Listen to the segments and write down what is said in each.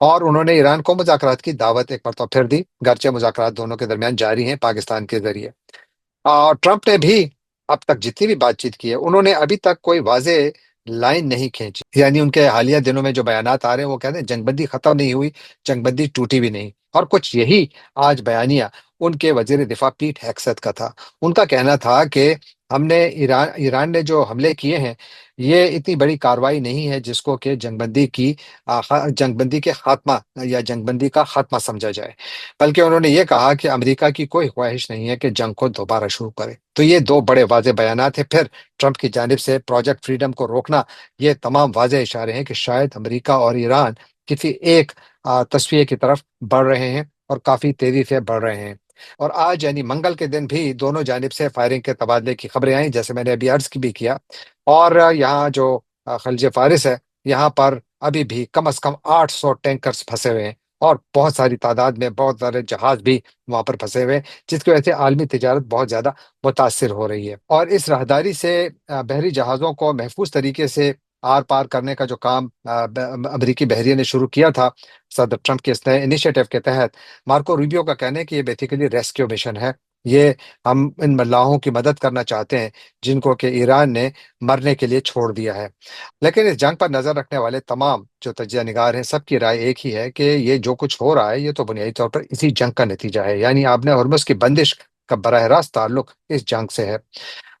اور انہوں نے ایران کو مذاکرات کی دعوت ایک مرتبہ پھر دی، گرچہ مذاکرات دونوں کے درمیان جاری ہیں پاکستان کے ذریعے۔ اور ٹرمپ نے بھی اب تک جتنی بھی بات چیت کی ہے، انہوں نے ابھی تک کوئی واضح لائن نہیں کھینچی، یعنی ان کے حالیہ دنوں میں جو بیانات آ رہے ہیں وہ کہتے ہیں جنگ بندی ختم نہیں ہوئی، جنگ بندی ٹوٹی بھی نہیں۔ اور کچھ یہی آج بیانیہ ان کے وزیر دفاع پیٹ ہیگسیت کا تھا۔ ان کا کہنا تھا کہ ہم نے ایران نے جو حملے کیے ہیں یہ اتنی بڑی کارروائی نہیں ہے جس کو کہ جنگ بندی کے خاتمہ یا جنگ بندی کا خاتمہ سمجھا جائے، بلکہ انہوں نے یہ کہا کہ امریکہ کی کوئی خواہش نہیں ہے کہ جنگ کو دوبارہ شروع کرے۔ تو یہ دو بڑے واضح بیانات ہیں۔ پھر ٹرمپ کی جانب سے پروجیکٹ فریڈم کو روکنا، یہ تمام واضح اشارے ہیں کہ شاید امریکہ اور ایران کسی ایک تصفیے کی طرف بڑھ رہے ہیں اور کافی تیزی سے بڑھ رہے ہیں۔ اور آج یعنی منگل کے دن بھی دونوں جانب سے فائرنگ کے تبادلے کی خبریں آئیں، جیسے میں نے ابھی عرض کی بھی کیا۔ اور یہاں جو خلیج فارس ہے، یہاں پر ابھی بھی کم از کم 800 ٹینکرز پھنسے ہوئے ہیں، اور بہت ساری تعداد میں بہت سارے جہاز بھی وہاں پر پھنسے ہوئے ہیں، جس کی وجہ سے عالمی تجارت بہت زیادہ متاثر ہو رہی ہے۔ اور اس راہداری سے بحری جہازوں کو محفوظ طریقے سے آر پار کرنے کا جو کام امریکی بحریہ نے شروع کیا تھا صدر ٹرمپ کے اس نئے انیشیٹو کے تحت، مارکو روبیو کا کہنا ہے کہ یہ بیسیکلی ریسکیو مشن ہے۔ یہ ہم ان ملاحوں کی مدد کرنا چاہتے ہیں جن کو کہ ایران نے مرنے کے لیے چھوڑ دیا ہے۔ لیکن اس جنگ پر نظر رکھنے والے تمام جو تجزیہ نگار ہیں، سب کی رائے ایک ہی ہے کہ یہ جو کچھ ہو رہا ہے یہ تو بنیادی طور پر اسی جنگ کا نتیجہ ہے، یعنی آبنہ ہرمز کی بندش کا براہ راست تعلق اس جنگ سے ہے۔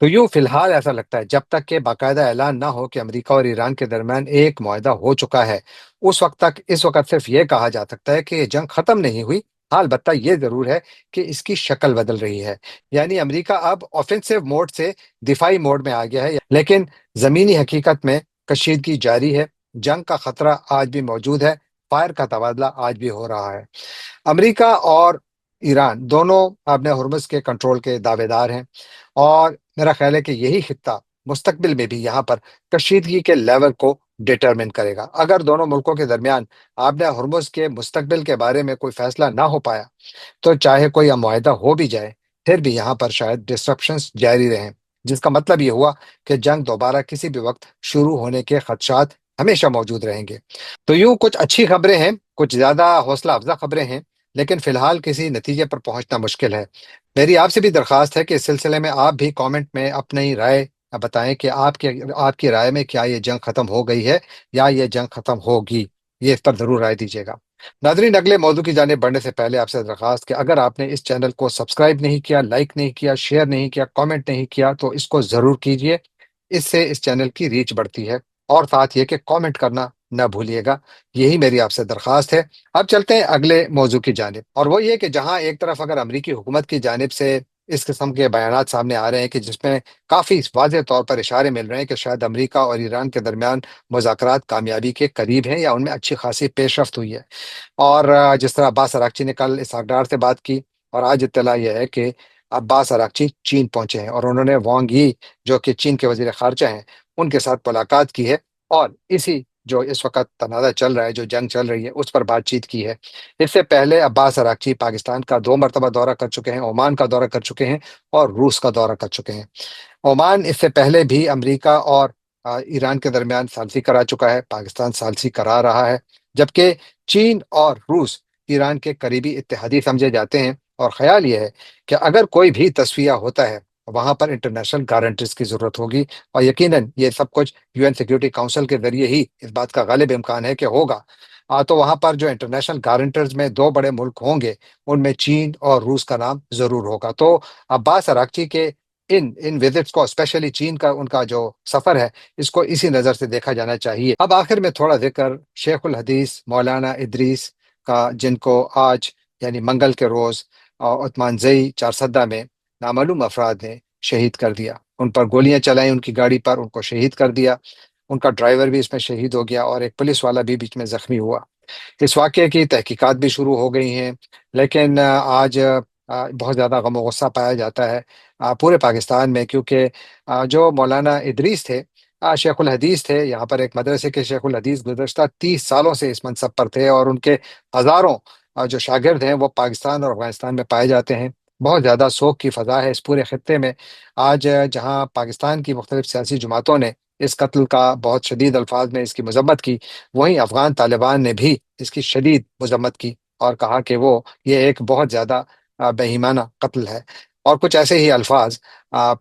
تو یوں فی الحال ایسا لگتا ہے جب تک کہ باقاعدہ اعلان نہ ہو کہ امریکہ اور ایران کے درمیان ایک معاہدہ ہو چکا ہے، اس وقت صرف یہ کہا جا سکتا ہے کہ یہ جنگ ختم نہیں ہوئی۔ ہاں، البتہ یہ ضرور ہے کہ اس کی شکل بدل رہی ہے، یعنی امریکہ اب آفینسو موڈ سے دفاعی موڈ میں آ گیا ہے، لیکن زمینی حقیقت میں کشیدگی جاری ہے، جنگ کا خطرہ آج بھی موجود ہے، فائر کا تبادلہ آج بھی ہو رہا ہے۔ امریکہ اور ایران دونوں آبنہ ہرمز کے کنٹرول کے دعوے دار ہیں، اور میرا خیال ہے کہ یہی خطہ مستقبل میں بھی یہاں پر کشیدگی کے لیول کو ڈیٹرمن کرے گا۔ اگر دونوں ملکوں کے درمیان آبنہ ہرمز کے مستقبل کے بارے میں کوئی فیصلہ نہ ہو پایا تو چاہے کوئی معاہدہ ہو بھی جائے، پھر بھی یہاں پر شاید ڈسرپشنز جاری رہیں، جس کا مطلب یہ ہوا کہ جنگ دوبارہ کسی بھی وقت شروع ہونے کے خدشات ہمیشہ موجود رہیں گے۔ تو یوں کچھ اچھی خبریں ہیں، کچھ زیادہ حوصلہ افزا خبریں ہیں، لیکن فی الحال کسی نتیجے پر پہنچنا مشکل ہے۔ میری آپ سے بھی درخواست ہے کہ اس سلسلے میں آپ بھی کامنٹ میں اپنی رائے بتائیں کہ آپ کی رائے میں کیا یہ جنگ ختم ہو گئی ہے یا یہ جنگ ختم ہوگی، یہ اس پر ضرور رائے دیجیے گا۔ ناظرین، اگلے موضوع کی جانب بڑھنے سے پہلے آپ سے درخواست کہ اگر آپ نے اس چینل کو سبسکرائب نہیں کیا، لائک نہیں کیا، شیئر نہیں کیا، کامنٹ نہیں کیا تو اس کو ضرور کیجئے، اس سے اس چینل کی ریچ بڑھتی ہے، اور ساتھ یہ کہ کامنٹ کرنا نہ بھولیے گا، یہی میری آپ سے درخواست ہے۔ اب چلتے ہیں اگلے موضوع کی جانب، اور وہ یہ کہ جہاں ایک طرف اگر امریکی حکومت کی جانب سے اس قسم کے بیانات سامنے آ رہے ہیں کہ جس میں کافی واضح طور پر اشارے مل رہے ہیں کہ شاید امریکہ اور ایران کے درمیان مذاکرات کامیابی کے قریب ہیں یا ان میں اچھی خاصی پیش رفت ہوئی ہے، اور جس طرح عباس اراغچی نے کل اسحاق ڈار سے بات کی، اور آج اطلاع یہ ہے کہ عباس اراغچی چین پہنچے ہیں اور انہوں نے وانگ یی جو کہ چین کے وزیر خارجہ ہیں ان کے ساتھ ملاقات کی ہے، اور اسی جو اس وقت تنازع چل رہا ہے، جو جنگ چل رہی ہے، اس پر بات چیت کی ہے۔ اس سے پہلے عباس اراغچی پاکستان کا 2 مرتبہ دورہ کر چکے ہیں، عمان کا دورہ کر چکے ہیں، اور روس کا دورہ کر چکے ہیں۔ عمان اس سے پہلے بھی امریکہ اور ایران کے درمیان ثالثی کرا چکا ہے، پاکستان ثالثی کرا رہا ہے، جبکہ چین اور روس ایران کے قریبی اتحادی سمجھے جاتے ہیں، اور خیال یہ ہے کہ اگر کوئی بھی تصفیہ ہوتا ہے وہاں پر انٹرنیشنل گارنٹیز کی ضرورت ہوگی، اور یقیناً یہ سب کچھ یو این سیکیورٹی کونسل کے ذریعے ہی اس بات کا غالب امکان ہے کہ ہوگا۔ تو وہاں پر جو انٹرنیشنل گارنٹرز میں 2 بڑے ملک ہوں گے، ان میں چین اور روس کا نام ضرور ہوگا۔ تو عباس اراغچی کے ان وزٹس کو، اسپیشلی چین کا ان کا جو سفر ہے، اس کو اسی نظر سے دیکھا جانا چاہیے۔ اب آخر میں تھوڑا ذکر شیخ الحدیث مولانا ادریس کا، جن کو آج یعنی منگل کے روز عثمان زئی چارسدہ میں نامعلوم افراد نے شہید کر دیا، ان پر گولیاں چلائیں، ان کی گاڑی پر، ان کو شہید کر دیا، ان کا ڈرائیور بھی اس میں شہید ہو گیا، اور ایک پولیس والا بھی بیچ میں زخمی ہوا۔ اس واقعے کی تحقیقات بھی شروع ہو گئی ہیں، لیکن آج بہت زیادہ غم و غصہ پایا جاتا ہے پورے پاکستان میں، کیونکہ جو مولانا ادریس تھے، شیخ الحدیث تھے، یہاں پر ایک مدرسے کے شیخ الحدیث گزشتہ 30 سالوں سے اس منصب پر تھے، اور ان کے ہزاروں جو شاگرد ہیں وہ پاکستان اور افغانستان میں پائے جاتے ہیں۔ بہت زیادہ سوگ کی فضا ہے اس پورے خطے میں۔ آج جہاں پاکستان کی مختلف سیاسی جماعتوں نے اس قتل کا بہت شدید الفاظ میں اس کی مذمت کی، وہیں افغان طالبان نے بھی اس کی شدید مذمت کی اور کہا کہ وہ یہ ایک بہت زیادہ بے ایمانہ قتل ہے۔ اور کچھ ایسے ہی الفاظ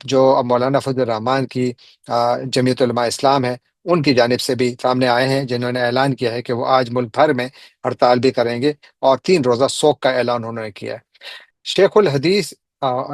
جو اب مولانا فضل الرحمان کی جمیعت علماء اسلام ہے ان کی جانب سے بھی سامنے آئے ہیں، جنہوں نے اعلان کیا ہے کہ وہ آج ملک بھر میں ہڑتال بھی کریں گے اور 3 روزہ سوگ کا اعلان انہوں نے کیا ہے۔ شیخ الحدیث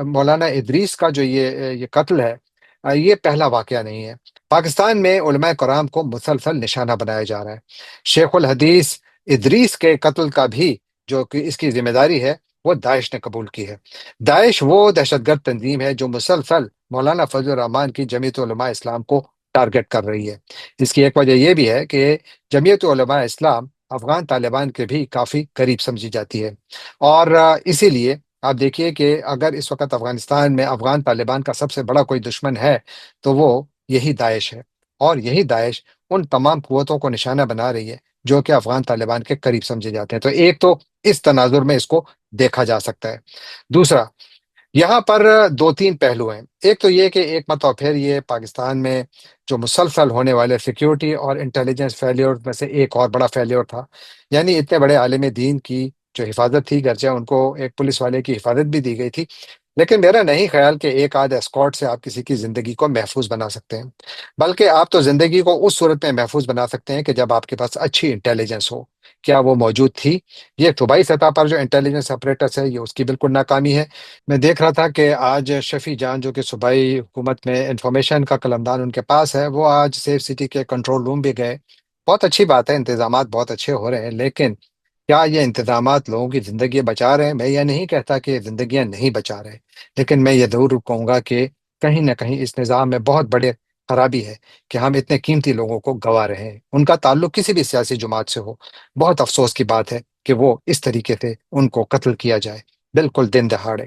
مولانا ادریس کا جو یہ قتل ہے، یہ پہلا واقعہ نہیں ہے۔ پاکستان میں علماء کرام کو مسلسل نشانہ بنایا جا رہا ہے۔ شیخ الحدیث ادریس کے قتل کا بھی جو کہ اس کی ذمہ داری ہے وہ داعش نے قبول کی ہے۔ داعش وہ دہشت گرد تنظیم ہے جو مسلسل مولانا فضل الرحمان کی جمیعت علماء اسلام کو ٹارگٹ کر رہی ہے۔ اس کی ایک وجہ یہ بھی ہے کہ جمیعت علماء اسلام افغان طالبان کے بھی کافی قریب سمجھی جاتی ہے، اور اسی لیے آپ دیکھیے کہ اگر اس وقت افغانستان میں افغان طالبان کا سب سے بڑا کوئی دشمن ہے تو وہ یہی داعش ہے، اور یہی داعش ان تمام قوتوں کو نشانہ بنا رہی ہے جو کہ افغان طالبان کے قریب سمجھے جاتے ہیں۔ تو ایک تو اس تناظر میں اس کو دیکھا جا سکتا ہے۔ دوسرا، یہاں پر دو تین پہلو ہیں۔ ایک تو یہ کہ ایک مرتبہ پھر یہ پاکستان میں جو مسلسل ہونے والے سیکیورٹی اور انٹیلیجنس فیلیور میں سے ایک اور بڑا فیلیور تھا، یعنی اتنے بڑے عالم دین کی جو حفاظت تھی، گرچہ ان کو ایک پولیس والے کی حفاظت بھی دی گئی تھی، لیکن میرا نہیں خیال کہ ایک آدھ اسکارٹ سے آپ کسی کی زندگی کو محفوظ بنا سکتے ہیں، بلکہ آپ تو زندگی کو اس صورت میں محفوظ بنا سکتے ہیں کہ جب آپ کے پاس اچھی انٹیلیجنس ہو۔ کیا وہ موجود تھی؟ یہ صوبائی سطح پر جو انٹیلیجنس اپریٹس ہے، یہ اس کی بالکل ناکامی ہے۔ میں دیکھ رہا تھا کہ آج شفیع جان جو کہ صوبائی حکومت میں انفارمیشن کا قلمدان ان کے پاس ہے، وہ آج سیف سٹی کے کنٹرول روم بھی گئے۔ بہت اچھی بات ہے، انتظامات بہت اچھے ہو رہے ہیں، لیکن کیا یہ انتظامات لوگوں کی زندگیاں بچا رہے ہیں؟ میں یہ نہیں کہتا کہ زندگیاں نہیں بچا رہے، لیکن میں یہ ضرور کہوں گا کہ کہیں نہ کہیں اس نظام میں بہت بڑے خرابی ہے کہ ہم اتنے قیمتی لوگوں کو گنوا رہے ہیں، ان کا تعلق کسی بھی سیاسی جماعت سے ہو۔ بہت افسوس کی بات ہے کہ وہ اس طریقے سے ان کو قتل کیا جائے، بالکل دن دہاڑے۔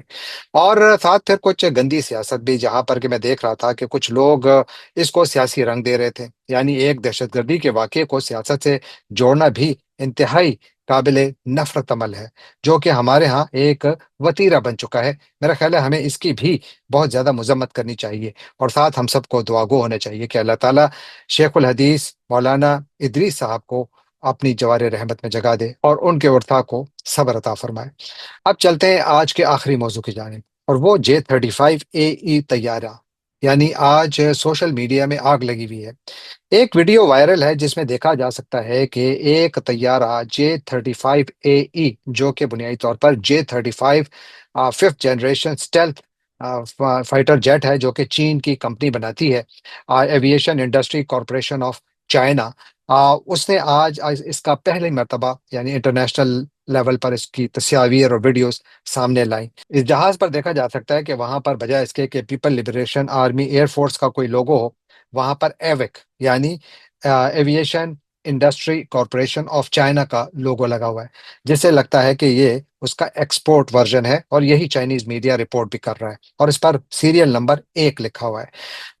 اور ساتھ پھر کچھ گندی سیاست بھی، جہاں پر کہ میں دیکھ رہا تھا کہ کچھ لوگ اس کو سیاسی رنگ دے رہے تھے، یعنی ایک دہشت گردی کے واقعے کو سیاست سے جوڑنا بھی انتہائی قابل نفرت عمل ہے، جو کہ ہمارے ہاں ایک وتیرہ بن چکا ہے۔ میرا خیال ہے ہمیں اس کی بھی بہت زیادہ مذمت کرنی چاہیے، اور ساتھ ہم سب کو دعاگو ہونا چاہیے کہ اللہ تعالیٰ شیخ الحدیث مولانا ادریس صاحب کو اپنی جوار رحمت میں جگا دے اور ان کے ورثاء کو صبر عطا فرمائے۔ اب چلتے ہیں آج کے آخری موضوع کی جانب، اور وہ J-35AE طیارہ، یعنی آج سوشل میڈیا میں آگ لگی ہوئی ہے۔ ایک ویڈیو وائرل ہے جس میں دیکھا جا سکتا ہے کہ ایک طیارہ J-35AE، جو کہ بنیادی طور پر J-35 fifth generation stealth fighter jet ہے، جو کہ چین کی کمپنی بناتی ہے، aviation industry corporation of China, اس نے آج اس کا پہلی مرتبہ یعنی انٹرنیشنل لیول پر اس کی تصاویر اور ویڈیوز سامنے لائیں۔ اس جہاز پر دیکھا جا سکتا ہے کہ وہاں پر بجائے اس کے کہ people liberation army air force کا کوئی لوگو ہو، وہاں پر ایوک یعنی aviation industry corporation of China کا لوگو لگا ہوا ہے، جس سے لگتا ہے کہ یہ اس کا ایکسپورٹ ورژن ہے، اور یہی چائنیز میڈیا رپورٹ بھی کر رہا ہے، اور اس پر سیریل نمبر 1 لکھا ہوا ہے۔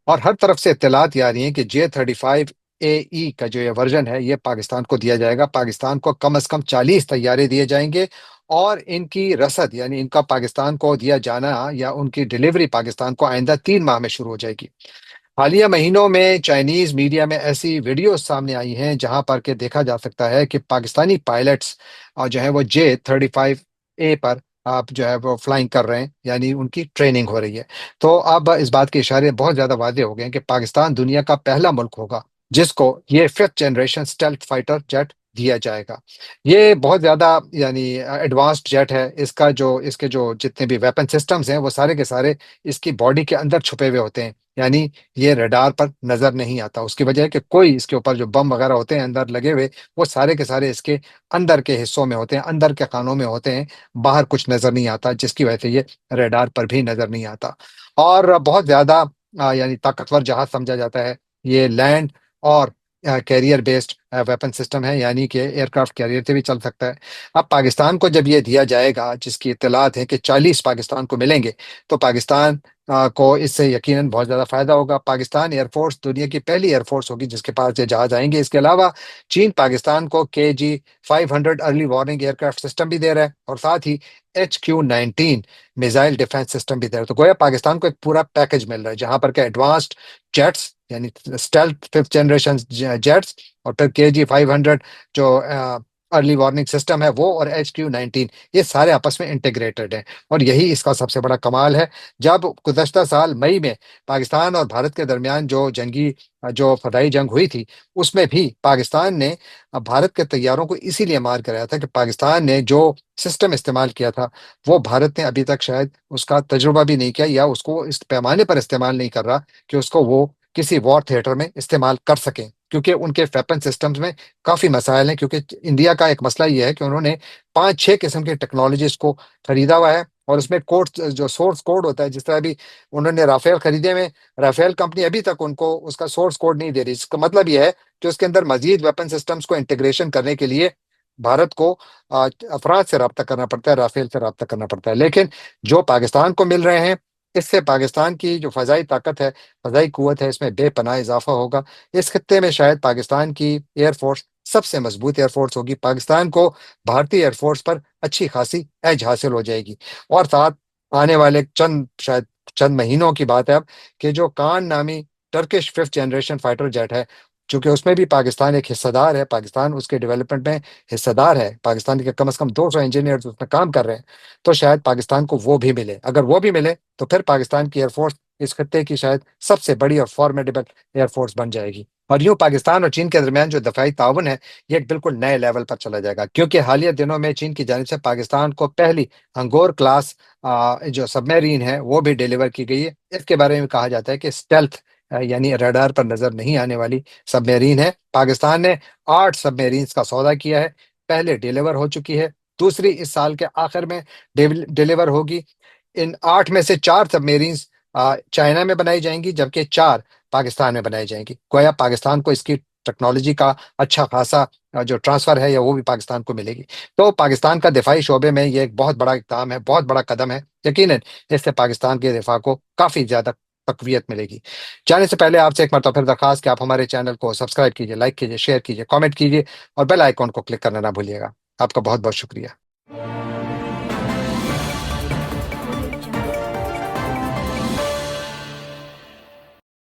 اور ہر طرف سے اطلاعات یہ آ رہی ہیں کہ J-35AE کا جو یہ ورژن ہے یہ پاکستان کو دیا جائے گا۔ پاکستان کو کم از کم 40 طیارے دیے جائیں گے، اور ان کی رسد یعنی ان کا پاکستان کو دیا جانا یا ان کی ڈلیوری پاکستان کو آئندہ 3 ماہ میں شروع ہو جائے گی۔ حالیہ مہینوں میں چائنیز میڈیا میں ایسی ویڈیوز سامنے آئی ہیں جہاں پر کہ دیکھا جا سکتا ہے کہ پاکستانی پائلٹس جو ہے وہ J-35A پر آپ جو ہے وہ فلائنگ کر رہے ہیں، یعنی ان کی ٹریننگ ہو رہی ہے۔ تو اب اس بات کے اشارے بہت زیادہ واضح ہو گئے ہیں کہ پاکستان دنیا کا پہلا ملک ہوگا جس کو یہ fifth generation stealth fighter jet دیا جائے گا۔ یہ بہت زیادہ یعنی ایڈوانسڈ جیٹ ہے، اس کے جو جتنے بھی ویپن سسٹمز ہیں وہ سارے کے سارے اس کی باڈی کے اندر چھپے ہوئے ہوتے ہیں، یعنی یہ ریڈار پر نظر نہیں آتا۔ اس کی وجہ ہے کہ کوئی اس کے اوپر جو بم وغیرہ ہوتے ہیں اندر لگے ہوئے، وہ سارے کے سارے اس کے اندر کے حصوں میں ہوتے ہیں، اندر کے خانوں میں ہوتے ہیں، باہر کچھ نظر نہیں آتا، جس کی وجہ سے یہ ریڈار پر بھی نظر نہیں آتا۔ اور بہت زیادہ یعنی طاقتور جہاز سمجھا جاتا ہے۔ یہ لینڈ اور کیریئر بیسڈ ویپن سسٹم ہے، یعنی کہ ایئر کرافٹ کیریئر سے بھی چل سکتا ہے۔ اب پاکستان کو جب یہ دیا جائے گا، جس کی اطلاعات ہیں کہ 40 پاکستان کو ملیں گے، تو پاکستان کو اس سے یقیناً بہت زیادہ فائدہ ہوگا۔ پاکستان ایئر فورس دنیا کی پہلی ایئر فورس ہوگی جس کے پاس یہ جہاز آئیں گے۔ اس کے علاوہ چین پاکستان کو KG-500 early warning aircraft system بھی دے رہا ہے، اور ساتھ ہی HQ-19 میزائل ڈیفنس سسٹم بھی دے رہا ہے۔ تو گویا پاکستان کو ایک پورا پیکج مل رہا ہے، جہاں پر کہ ایڈوانسڈ جیٹس یعنی اسٹیلتھ 5th جنریشن جیٹس، اور پھر KG-500 جو ارلی وارننگ سسٹم ہے وہ، اور HQ-19، یہ سارے آپس میں انٹیگریٹڈ ہیں۔ اور یہی اس کا سب سے بڑا کمال ہے۔ جب گزشتہ سال مئی میں پاکستان اور بھارت کے درمیان جو فضائی جنگ ہوئی تھی، اس میں بھی پاکستان نے بھارت کے طیاروں کو اسی لیے مار کرایا تھا کہ پاکستان نے جو سسٹم استعمال کیا تھا وہ بھارت نے ابھی تک شاید اس کا تجربہ بھی نہیں کیا، یا اس کو اس پیمانے پر استعمال نہیں کر رہا کہ اس کو وہ کسی وار تھیٹر میں استعمال کر سکیں، کیونکہ ان کے ویپن سسٹمز میں کافی مسائل ہیں۔ کیونکہ انڈیا کا ایک مسئلہ یہ ہے کہ انہوں نے 5-6 قسم کی ٹیکنالوجیز کو خریدا ہوا ہے، اور اس میں کوڈ جو سورس کوڈ ہوتا ہے، جس طرح بھی انہوں نے رافیل خریدے میں، رافیل کمپنی ابھی تک ان کو اس کا سورس کوڈ نہیں دے رہی۔ اس کا مطلب یہ ہے کہ اس کے اندر مزید ویپن سسٹمز کو انٹیگریشن کرنے کے لیے بھارت کو افراد سے رابطہ کرنا پڑتا ہے، رافیل سے رابطہ کرنا پڑتا ہے۔ لیکن جو پاکستان کو مل رہے ہیں، اس سے پاکستان کی جو فضائی طاقت ہے، فضائی قوت ہے، اس میں بے پناہ اضافہ ہوگا۔ اس خطے میں شاید پاکستان کی ایئر فورس سب سے مضبوط ایئر فورس ہوگی۔ پاکستان کو بھارتی ایئر فورس پر اچھی خاصی ایج حاصل ہو جائے گی۔ اور ساتھ آنے والے چند مہینوں کی بات ہے اب، کہ جو کان نامی Turkish 5th generation fighter jet ہے، چونکہ اس میں بھی پاکستان ایک حصہ دار ہے، پاکستان اس کے ڈیولپمنٹ میں حصہ دار ہے، پاکستان کے کم از کم 200 انجینئرز اس میں کام کر رہے ہیں، تو شاید پاکستان کو وہ بھی ملے۔ اگر وہ بھی ملے تو پھر پاکستان کی ایئر فورس اس خطے کی شاید سب سے بڑی اور فارمیڈیبل ایئر فورس بن جائے گی۔ اور یوں پاکستان اور چین کے درمیان جو دفاعی تعاون ہے، یہ ایک بالکل نئے لیول پر چلا جائے گا، کیونکہ حالیہ دنوں میں چین کی جانب سے پاکستان کو پہلی انگور کلاس جو سب میرین ہے وہ بھی ڈیلیور کی گئی ہے۔ اس کے بارے میں کہا جاتا ہے کہ اسٹیلتھ یعنی ریڈار پر نظر نہیں آنے والی سب میرین ہے۔ پاکستان نے 8 سب میرینز کا سودا کیا ہے، پہلے ڈیلیور ہو چکی ہے، دوسری اس سال کے آخر میں ڈیلیور ہوگی۔ ان 8 میں سے 4 سب میرینز چائنا میں بنائی جائیں گی، جبکہ 4 پاکستان میں بنائی جائیں گی۔ گویا پاکستان کو اس کی ٹیکنالوجی کا اچھا خاصا جو ٹرانسفر ہے، یا وہ بھی پاکستان کو ملے گی۔ تو پاکستان کا دفاعی شعبے میں یہ ایک بہت بڑا اقدام ہے، بہت بڑا قدم ہے۔ یقیناً اس سے پاکستان کے دفاع کو کافی زیادہ تقویت ملے گی۔ جانے سے پہلے آپ سے ایک مرتبہ پھر درخواست کہ آپ ہمارے چینل کو سبسکرائب کیجیے، لائک کیجیے، شیئر کیجیے، کامنٹ کیجیے، اور بیل آئیکن کو کلک کرنا نہ بھولیے گا۔ آپ کا بہت بہت شکریہ۔